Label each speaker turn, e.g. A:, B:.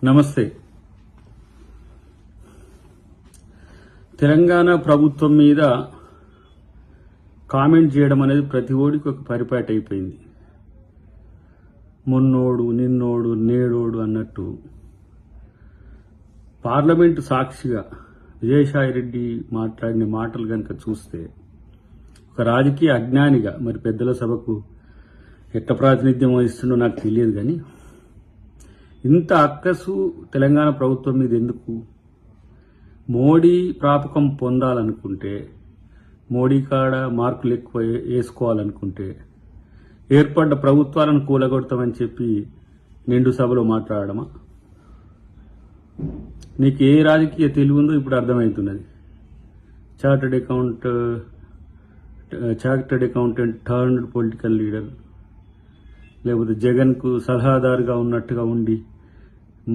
A: నమస్తే. తెలంగాణ ప్రభుత్వం మీద కామెంట్ చేయడం అనేది ప్రతి ఓడికి ఒక పరిపాటి అయిపోయింది. మొన్నోడు, నిన్నోడు, నేడోడు అన్నట్టు పార్లమెంటు సాక్షిగా విజయసాయిరెడ్డి మాట్లాడిన మాటలు కనుక చూస్తే ఒక రాజకీయ అజ్ఞానిగా, మరి పెద్దల సభకు ఎట్ట ప్రాతినిధ్యం వహిస్తుండో నాకు తెలియదు, కానీ ఇంత అక్కసు తెలంగాణ ప్రభుత్వం మీద ఎందుకు? మోడీ ప్రాపకం పొందాలనుకుంటే, మోడీ కాడ మార్కులు ఎక్కువ వేసుకోవాలనుకుంటే ఏర్పడ్డ ప్రభుత్వాలను కూలగొడతామని చెప్పి నిండు సభలో మాట్లాడమా? నీకు ఏ రాజకీయ తెలివి ఉందో ఇప్పుడు అర్థమవుతున్నది. Chartered accountant turned political leader, లేకపోతే జగన్కు సలహాదారుగా ఉన్నట్టుగా ఉండి